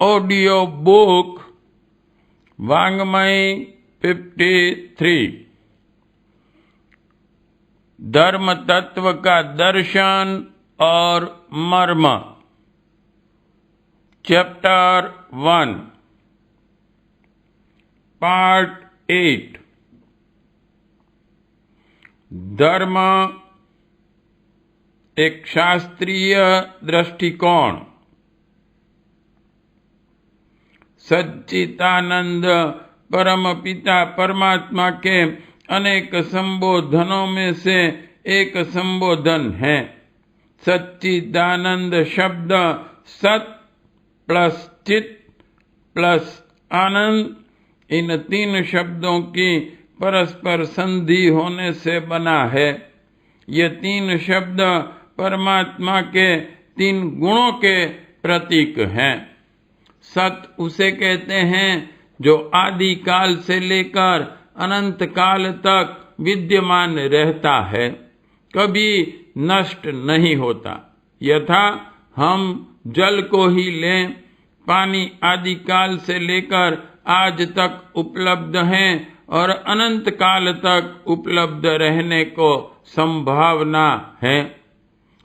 Audio book वाङ्मय 53 धर्म तत्व का दर्शन और मर्म। चैप्टर 1 पार्ट 8 धर्म एक शास्त्रीय दृष्टिकोण। सच्चिदानंद परम पिता परमात्मा के अनेक संबोधनों में से एक संबोधन है। सच्चिदानंद शब्द सत प्लस चित प्लस आनंद, इन तीन शब्दों की परस्पर संधि होने से बना है। ये तीन शब्द परमात्मा के तीन गुणों के प्रतीक हैं। सत उसे कहते हैं जो आदि काल से लेकर अनंत काल तक विद्यमान रहता है, कभी नष्ट नहीं होता। यथा हम जल को ही लें, पानी आदि काल से लेकर आज तक उपलब्ध है और अनंत काल तक उपलब्ध रहने को संभावना है।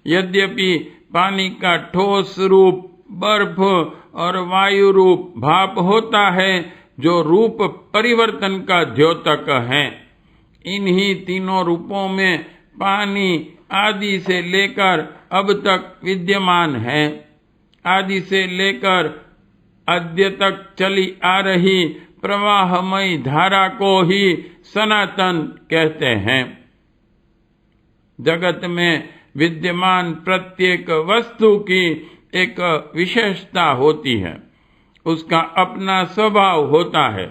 यद्यपि पानी का ठोस रूप बर्फ और वायु रूप भाप होता है, जो रूप परिवर्तन का द्योतक है। इन्हीं तीनों रूपों में पानी आदि से लेकर अब तक विद्यमान है। आदि से लेकर अद्य तक चली आ रही प्रवाहमयी धारा को ही सनातन कहते हैं। जगत में विद्यमान प्रत्येक वस्तु की एक विशेषता होती है, उसका अपना स्वभाव होता है,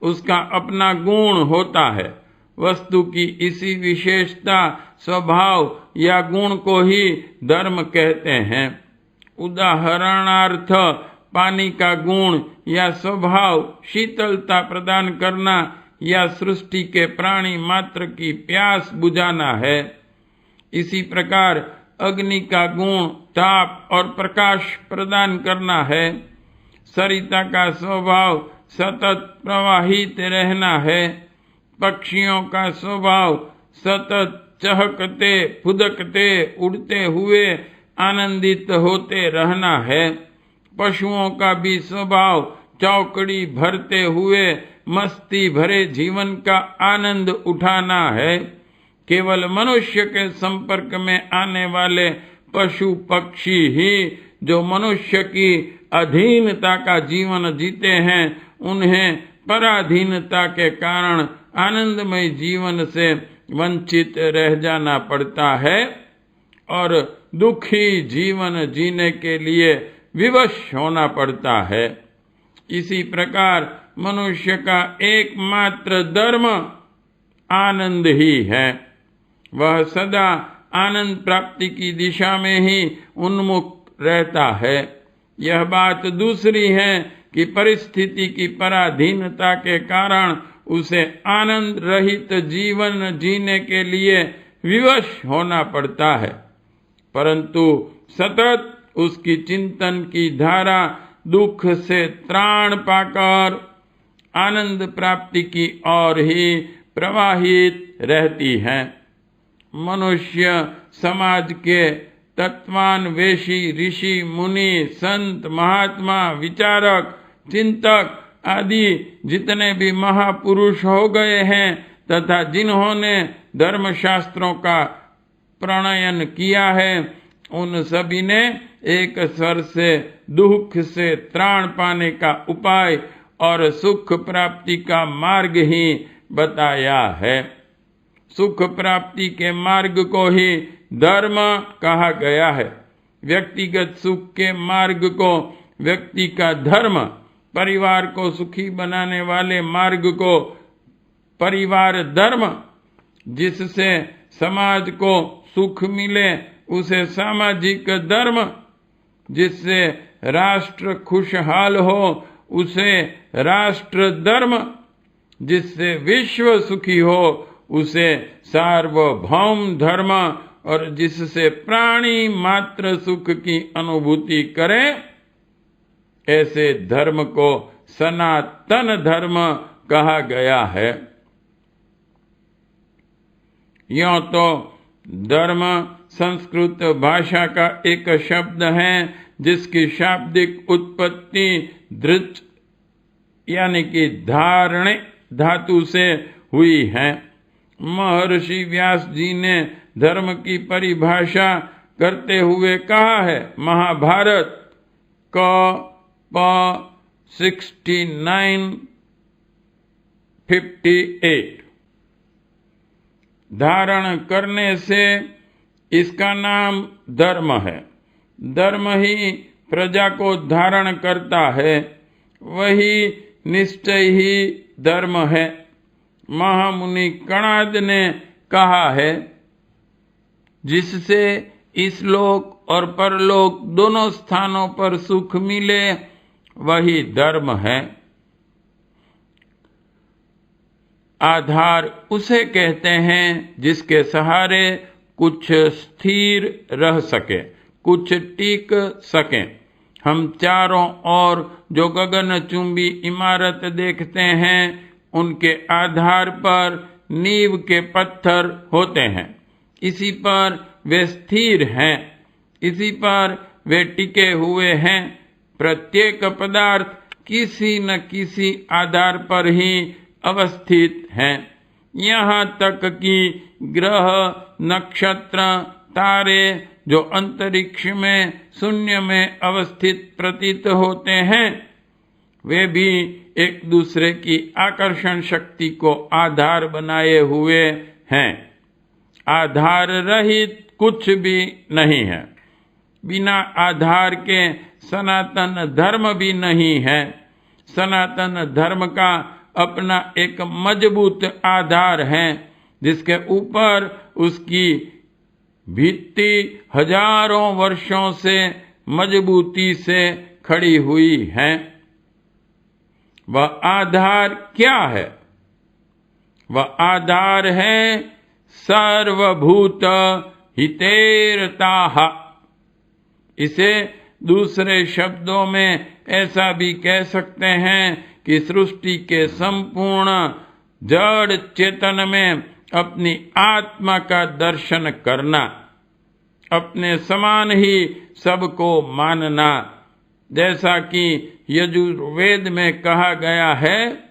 उसका अपना गुण होता है। वस्तु की इसी विशेषता, स्वभाव या गुण को ही धर्म कहते हैं। उदाहरणार्थ, पानी का गुण या स्वभाव शीतलता प्रदान करना या सृष्टि के प्राणी मात्र की प्यास बुझाना है। इसी प्रकार अग्नि का गुण ताप और प्रकाश प्रदान करना है। सरिता का स्वभाव सतत प्रवाहित रहना है। पक्षियों का स्वभाव सतत चहकते फुदकते उड़ते हुए आनंदित होते रहना है। पशुओं का भी स्वभाव चौकड़ी भरते हुए मस्ती भरे जीवन का आनंद उठाना है। केवल मनुष्य के संपर्क में आने वाले पशु पक्षी ही जो मनुष्य की अधीनता का जीवन जीते हैं, उन्हें पराधीनता के कारण आनंदमय जीवन से वंचित रह जाना पड़ता है और दुखी जीवन जीने के लिए विवश होना पड़ता है। इसी प्रकार मनुष्य का एकमात्र धर्म आनंद ही है। वह सदा आनंद प्राप्ति की दिशा में ही उन्मुख रहता है। यह बात दूसरी है कि परिस्थिति की पराधीनता के कारण उसे आनंद रहित जीवन जीने के लिए विवश होना पड़ता है, परंतु सतत उसकी चिंतन की धारा दुख से त्राण पाकर आनंद प्राप्ति की ओर ही प्रवाहित रहती है। मनुष्य समाज के तत्वान्वेषी ऋषि मुनि संत महात्मा विचारक चिंतक आदि जितने भी महापुरुष हो गए हैं तथा जिन्होंने धर्मशास्त्रों का प्रणयन किया है, उन सभी ने एक स्वर से दुख से त्राण पाने का उपाय और सुख प्राप्ति का मार्ग ही बताया है। सुख प्राप्ति के मार्ग को ही धर्म कहा गया है। व्यक्तिगत सुख के मार्ग को व्यक्ति का धर्म, परिवार को सुखी बनाने वाले मार्ग को परिवार धर्म, जिससे समाज को सुख मिले उसे सामाजिक धर्म, जिससे राष्ट्र खुशहाल हो उसे राष्ट्र धर्म, जिससे विश्व सुखी हो उसे सार्वभौम धर्म और जिससे प्राणी मात्र सुख की अनुभूति करे ऐसे धर्म को सनातन धर्म कहा गया है। यूं तो धर्म संस्कृत भाषा का एक शब्द है जिसकी शाब्दिक उत्पत्ति धृच यानी कि धारणे धातु से हुई है। महर्षि व्यास जी ने धर्म की परिभाषा करते हुए कहा है, महाभारत क प 69:58। धारण करने से इसका नाम धर्म है। धर्म ही प्रजा को धारण करता है, वही निश्चय ही धर्म है। महामुनि कणाद ने कहा है, जिससे इस लोक और परलोक दोनों स्थानों पर सुख मिले वही धर्म है। आधार उसे कहते हैं जिसके सहारे कुछ स्थिर रह सके, कुछ टिक सके। हम चारों ओर जो गगनचुंबी इमारत देखते हैं, उनके आधार पर नींव के पत्थर होते हैं। इसी पर वे स्थिर हैं, इसी पर वे टिके हुए हैं। प्रत्येक पदार्थ किसी न किसी आधार पर ही अवस्थित है। यहाँ तक कि ग्रह, नक्षत्र, तारे जो अंतरिक्ष में शून्य में अवस्थित प्रतीत होते हैं, वे भी एक दूसरे की आकर्षण शक्ति को आधार बनाए हुए हैं। आधार रहित कुछ भी नहीं है। बिना आधार के सनातन धर्म भी नहीं है। सनातन धर्म का अपना एक मजबूत आधार है, जिसके ऊपर उसकी भित्ति हजारों वर्षों से मजबूती से खड़ी हुई है। वह आधार क्या है? वह आधार है सर्वभूत हितेरताः। इसे दूसरे शब्दों में ऐसा भी कह सकते हैं कि सृष्टि के संपूर्ण जड़ चेतन में अपनी आत्मा का दर्शन करना, अपने समान ही सबको मानना। जैसा कि यजुर्वेद में कहा गया है,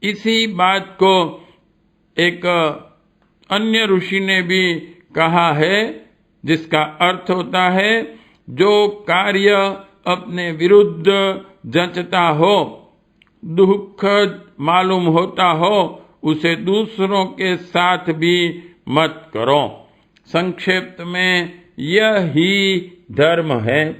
इसी बात को एक अन्य ऋषि ने भी कहा है, जिसका अर्थ होता है, जो कार्य अपने विरुद्ध जचता हो, दुख मालूम होता हो, उसे दूसरों के साथ भी मत करो। संक्षेप में यह ही धर्म है।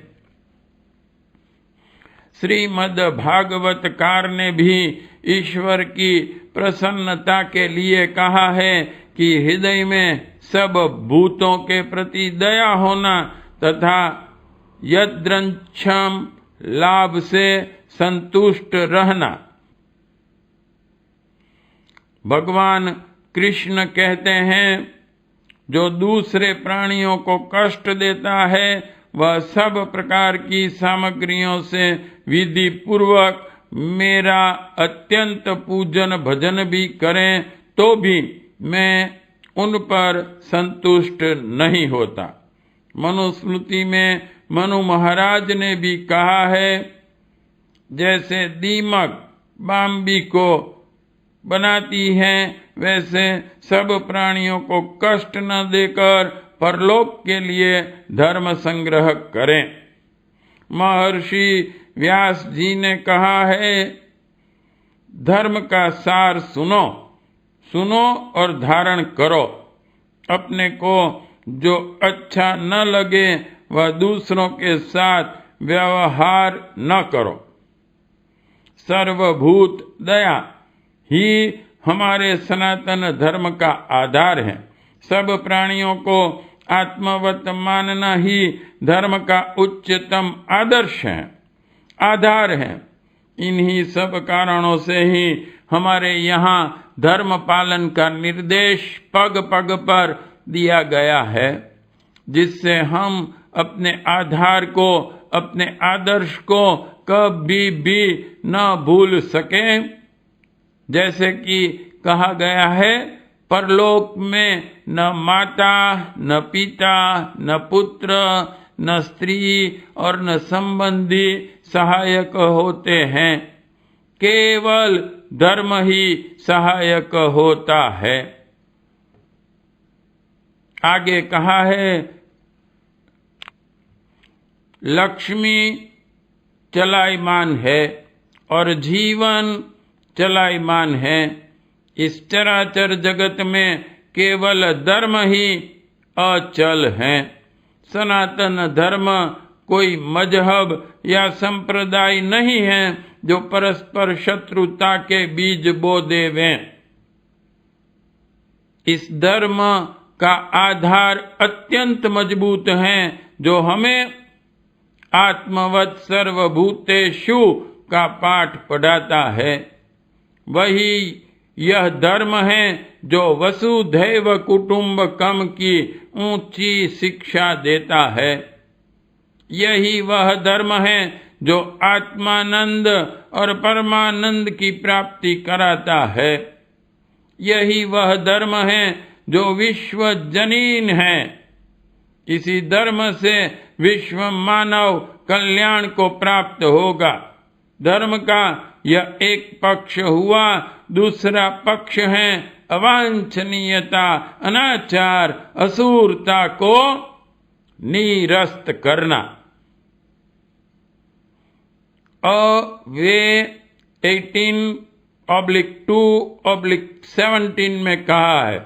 श्रीमद् भागवतकार ने भी ईश्वर की प्रसन्नता के लिए कहा है कि हृदय में सब भूतों के प्रति दया होना तथा यदृच्छम लाभ से संतुष्ट रहना। भगवान कृष्ण कहते हैं, जो दूसरे प्राणियों को कष्ट देता है, वह सब प्रकार की सामग्रियों से विधि पूर्वक मेरा अत्यंत पूजन भजन भी करें तो भी मैं उन पर संतुष्ट नहीं होता। मनुस्मृति में मनु महाराज ने भी कहा है, जैसे दीमक बाम्बी को बनाती है, वैसे सब प्राणियों को कष्ट न देकर परलोक के लिए धर्म संग्रह करें। महर्षि व्यास जी ने कहा है, धर्म का सार सुनो, सुनो और धारण करो। अपने को जो अच्छा न लगे वह दूसरों के साथ व्यवहार न करो। सर्वभूत दया ही हमारे सनातन धर्म का आधार है। सब प्राणियों को आत्मवत मानना ही धर्म का उच्चतम आदर्श है, आधार है। इन्हीं सब कारणों से ही हमारे यहाँ धर्म पालन का निर्देश पग पग पर दिया गया है, जिससे हम अपने आधार को, अपने आदर्श को कभी भी न भूल सके। जैसे कि कहा गया है, परलोक में न माता, न पिता, न पुत्र, न स्त्री और न संबंधी सहायक होते हैं, केवल धर्म ही सहायक होता है। आगे कहा है, लक्ष्मी चलायमान है और जीवन चलायमान है। इस चराचर जगत में केवल धर्म ही अचल है। सनातन धर्म कोई मजहब या संप्रदाय नहीं है जो परस्पर शत्रुता के बीज बो देवें। इस धर्म का आधार अत्यंत मजबूत है जो हमें आत्मवत् सर्वभूतेषु का पाठ पढ़ाता है। वही यह धर्म है जो वसुधैव कुटुंबकम की ऊंची शिक्षा देता है। यही वह धर्म है जो आत्मानंद और परमानंद की प्राप्ति कराता है। यही वह धर्म है जो विश्व जनीन है। इसी धर्म से विश्व मानव कल्याण को प्राप्त होगा। धर्म का यह एक पक्ष हुआ। दूसरा पक्ष है अवांछनीयता, अनाचार, असुरता को निरस्त करना। वे 18/2/17 में कहा है,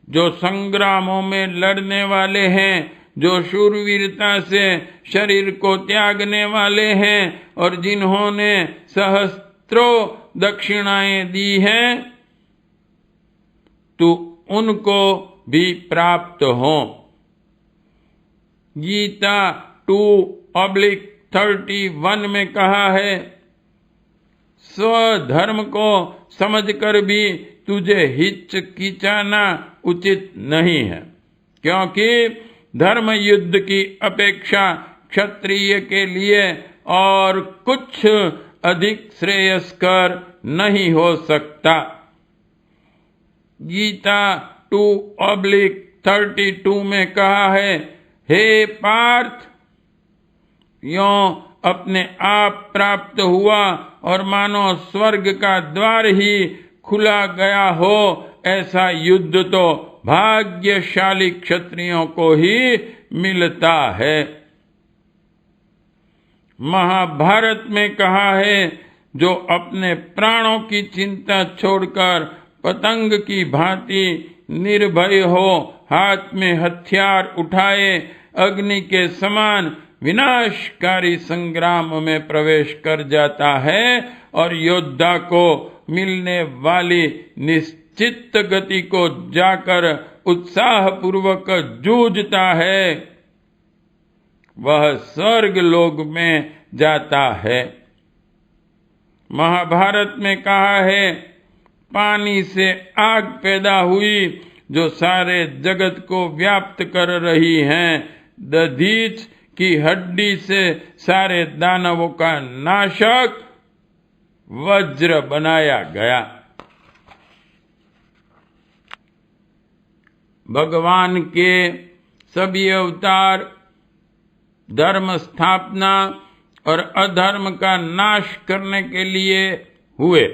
जो संग्रामों में लड़ने वाले हैं, जो शूरवीरता से शरीर को त्यागने वाले हैं और जिन्होंने सहस्त्रों दक्षिणाएं दी हैं, तो उनको भी प्राप्त हो। गीता 2/31 में कहा है, स्वधर्म को समझकर भी तुझे हिचकिचाना उचित नहीं है, क्योंकि धर्म युद्ध की अपेक्षा क्षत्रिय के लिए और कुछ अधिक श्रेयस्कर नहीं हो सकता। गीता 2/32 में कहा है, हे पार्थ, यों अपने आप प्राप्त हुआ और मानो स्वर्ग का द्वार ही खुला गया हो, ऐसा युद्ध तो भाग्यशाली क्षत्रियों को ही मिलता है। महाभारत में कहा है, जो अपने प्राणों की चिंता छोड़कर पतंग की भांति निर्भय हो, हाथ में हथियार उठाए अग्नि के समान विनाशकारी संग्राम में प्रवेश कर जाता है और योद्धा को मिलने वाली निश्चित गति को जाकर उत्साह पूर्वक जूझता है, वह स्वर्ग लोक में जाता है। महाभारत में कहा है, पानी से आग पैदा हुई जो सारे जगत को व्याप्त कर रही है। दधीच की हड्डी से सारे दानवों का नाशक वज्र बनाया गया। भगवान के सभी अवतार धर्म स्थापना और अधर्म का नाश करने के लिए हुए।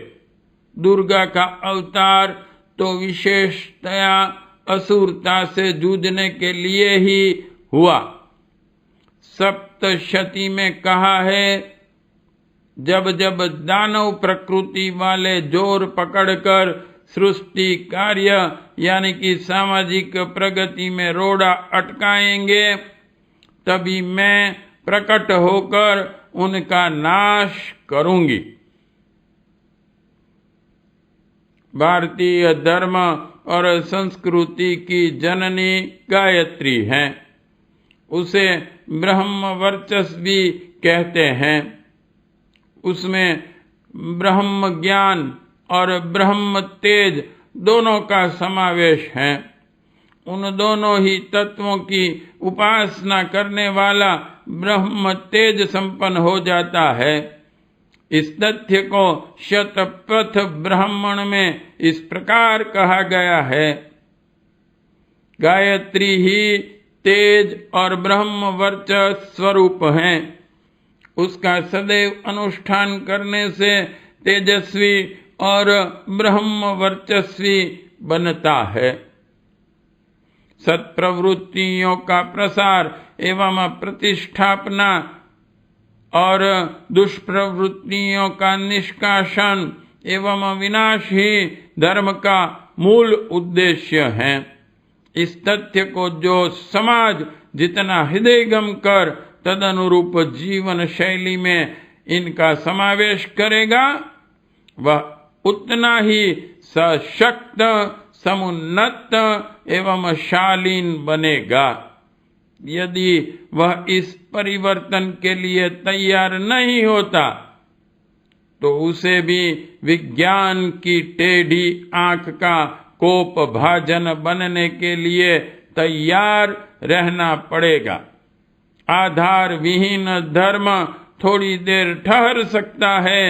दुर्गा का अवतार तो विशेषतया असुरता से जूझने के लिए ही हुआ। सप्तशती में कहा है, जब जब दानव प्रकृति वाले जोर पकड़कर सृष्टि कार्य यानी कि सामाजिक प्रगति में रोड़ा अटकाएंगे, तभी मैं प्रकट होकर उनका नाश करूंगी। भारतीय धर्म और संस्कृति की जननी गायत्री हैं। उसे ब्रह्म वर्चस्वी कहते हैं। उसमें ब्रह्म ज्ञान और ब्रह्म तेज दोनों का समावेश है। उन दोनों ही तत्वों की उपासना करने वाला ब्रह्म तेज संपन्न हो जाता है। इस तथ्य को शतपथ ब्राह्मण में इस प्रकार कहा गया है, गायत्री ही तेज और ब्रह्म वर्चस्व स्वरूप है। उसका सदैव अनुष्ठान करने से तेजस्वी और ब्रह्म वर्चस्वी बनता है। सत्प्रवृत्तियों का प्रसार एवं प्रतिष्ठापना और दुष्प्रवृत्तियों का निष्कासन एवं विनाश ही धर्म का मूल उद्देश्य है। इस तथ्य को जो समाज जितना हृदयंगम कर तदनुरूप जीवन शैली में इनका समावेश करेगा, वह उतना ही सशक्त, समुन्नत एवं शालीन बनेगा। यदि वह इस परिवर्तन के लिए तैयार नहीं होता तो उसे भी विज्ञान की टेढ़ी आंख का कोप भाजन बनने के लिए तैयार रहना पड़ेगा। आधार विहीन धर्म थोड़ी देर ठहर सकता है,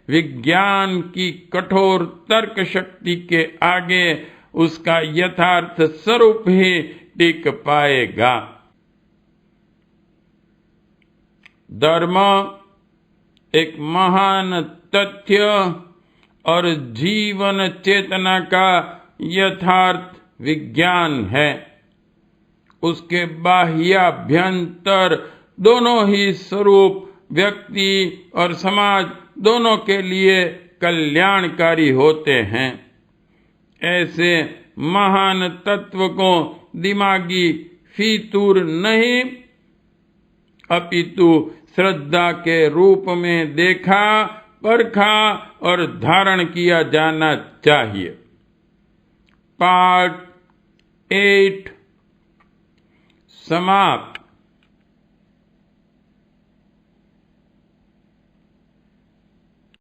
विज्ञान की कठोर तर्क शक्ति के आगे उसका यथार्थ स्वरूप ही टिक पाएगा। धर्म एक महान तथ्य और जीवन चेतना का यथार्थ विज्ञान है। उसके बाह्याभ्यंतर दोनों ही स्वरूप व्यक्ति और समाज दोनों के लिए कल्याणकारी होते हैं। ऐसे महान तत्व को दिमागी फीतूर नहीं अपितु श्रद्धा के रूप में देखा, परखा और धारण किया जाना चाहिए। पार्ट 8 समाप्त।